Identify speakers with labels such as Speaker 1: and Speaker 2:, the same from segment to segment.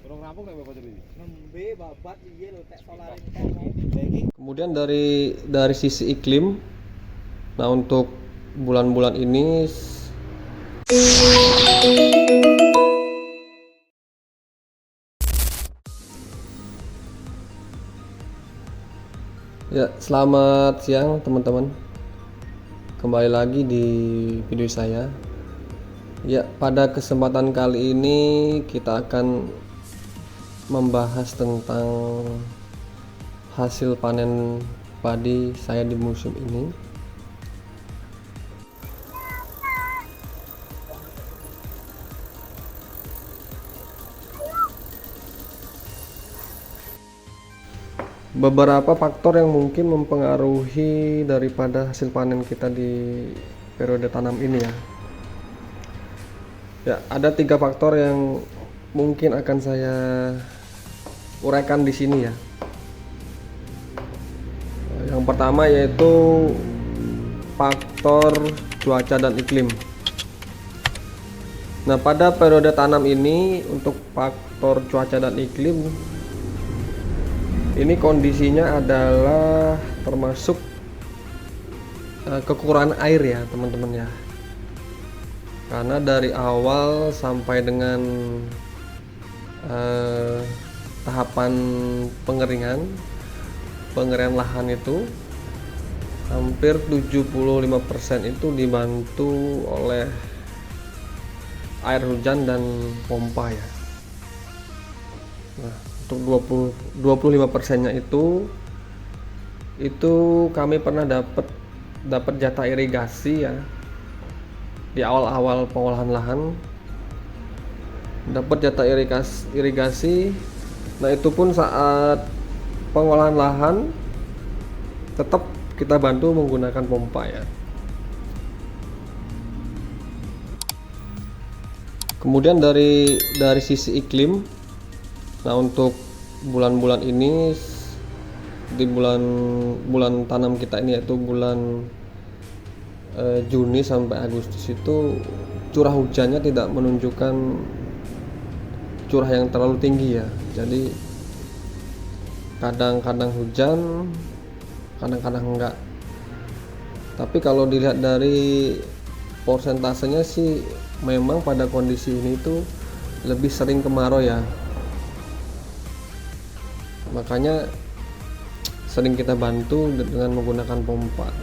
Speaker 1: Kurang rampung nek bapak tadi.
Speaker 2: Nembe babat iya lho tek solarin
Speaker 3: Kemudian dari sisi iklim, nah untuk bulan-bulan ini ya, selamat siang teman-teman. Kembali lagi di video saya. Ya, pada kesempatan kali ini kita akan membahas tentang hasil panen padi saya di musim ini. Beberapa faktor yang mungkin mempengaruhi daripada hasil panen kita di periode tanam ini ya. Ya, ada 3 faktor yang mungkin akan saya uraikan di sini ya. Yang pertama yaitu faktor cuaca dan iklim. Nah, pada periode tanam ini untuk faktor cuaca dan iklim ini kondisinya adalah termasuk kekurangan air ya teman-teman ya. Karena dari awal sampai dengan tahapan pengeringan lahan itu hampir 75% itu dibantu oleh air hujan dan pompa ya. Nah, untuk 25%-nya itu kami pernah dapat jatah irigasi ya. Di awal-awal pengolahan lahan dapat jatah irigasi. Nah, itu pun saat pengolahan lahan tetap kita bantu menggunakan pompa ya. Kemudian dari sisi iklim, nah untuk bulan-bulan ini di bulan tanam kita ini yaitu bulan Juni sampai Agustus itu curah hujannya tidak menunjukkan curah yang terlalu tinggi ya. Jadi kadang-kadang hujan, kadang-kadang enggak. Tapi kalau dilihat dari persentasenya sih memang pada kondisi ini itu lebih sering kemarau ya. Makanya sering kita bantu dengan menggunakan pompa.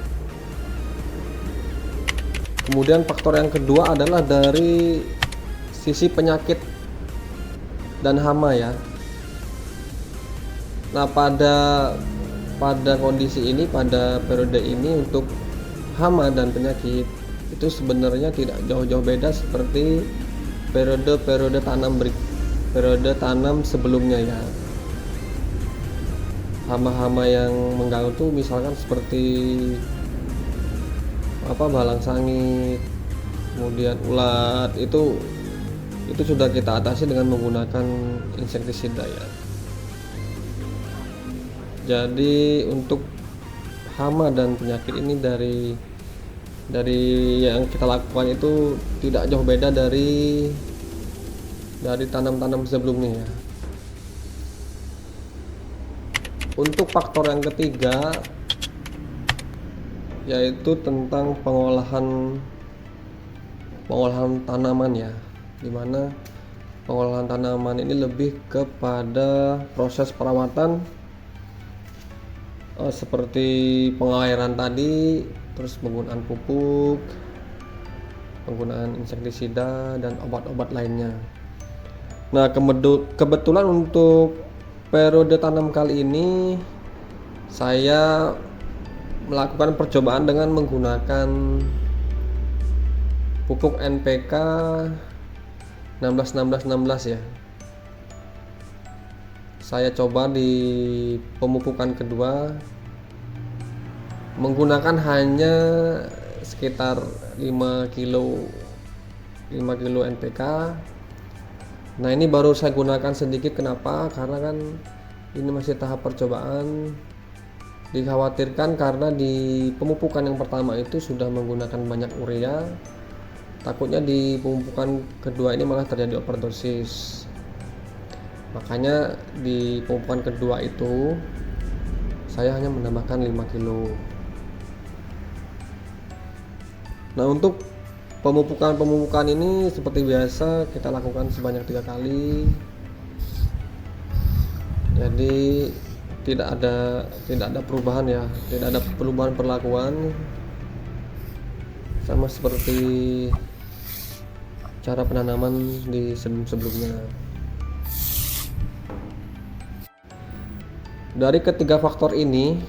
Speaker 3: Kemudian faktor yang kedua adalah dari sisi penyakit dan hama ya. Nah, pada kondisi ini, pada periode ini untuk hama dan penyakit itu sebenarnya tidak jauh-jauh beda seperti periode tanam sebelumnya ya. Hama-hama yang mengganggu tuh misalkan seperti balang sangit, kemudian ulat, itu sudah kita atasi dengan menggunakan insektisida ya. Jadi untuk hama dan penyakit ini dari yang kita lakukan itu tidak jauh beda dari tanam-tanam sebelumnya ya. Untuk faktor yang ketiga yaitu tentang pengolahan tanaman ya, dimana pengolahan tanaman ini lebih kepada proses perawatan seperti pengairan tadi, terus penggunaan pupuk, penggunaan insektisida dan obat-obat lainnya. Nah, kebetulan untuk periode tanam kali ini saya melakukan percobaan dengan menggunakan pupuk NPK 16-16-16 ya. Saya coba di pemupukan kedua menggunakan hanya sekitar 5 kilo NPK. Nah, ini baru saya gunakan sedikit. Kenapa? Karena kan ini masih tahap percobaan. Dikhawatirkan karena di pemupukan yang pertama itu sudah menggunakan banyak urea, Takutnya di pemupukan kedua ini malah terjadi overdosis. Makanya di pemupukan kedua itu saya hanya menambahkan 5 kilo. Nah, untuk pemupukan ini seperti biasa kita lakukan sebanyak 3 kali. Jadi tidak ada perubahan ya, tidak ada perubahan perlakuan, sama seperti cara penanaman di sebelumnya. Dari ketiga faktor ini,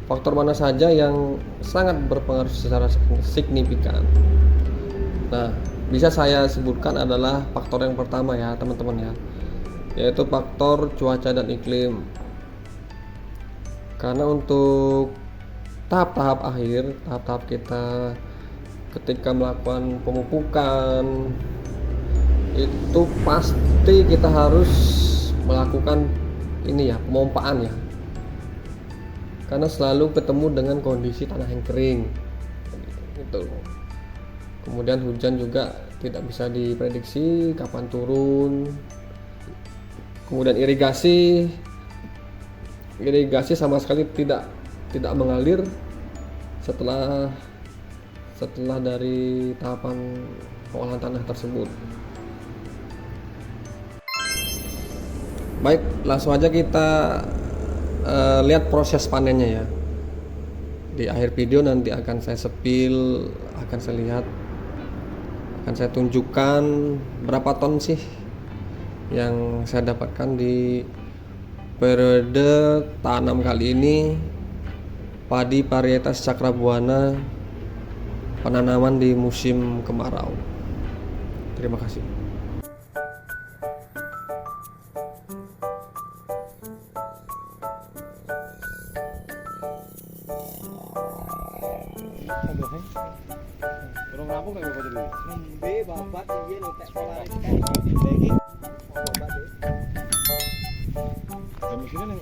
Speaker 3: faktor mana saja yang sangat berpengaruh secara signifikan? Nah, bisa saya sebutkan adalah faktor yang pertama ya teman-teman ya, yaitu faktor cuaca dan iklim. Karena untuk tahap-tahap akhir, tahap-tahap kita ketika melakukan pemupukan itu pasti kita harus melakukan ini ya, pemompaan ya, karena selalu ketemu dengan kondisi tanah yang kering gitu. Kemudian hujan juga tidak bisa diprediksi kapan turun. Kemudian irigasi sama sekali tidak mengalir setelah dari tahapan pengolahan tanah tersebut. Baik, langsung aja kita lihat proses panennya ya. Di akhir video nanti akan saya sepil, akan saya tunjukkan berapa ton sih yang saya dapatkan di periode tanam kali ini, padi varietas Cakrabuana, penanaman di musim kemarau. Terima kasih.
Speaker 2: Belum rampung nek bapak dulu. Nembe babat iya lho tek solar iki kan. Babat deh. Jam sini nek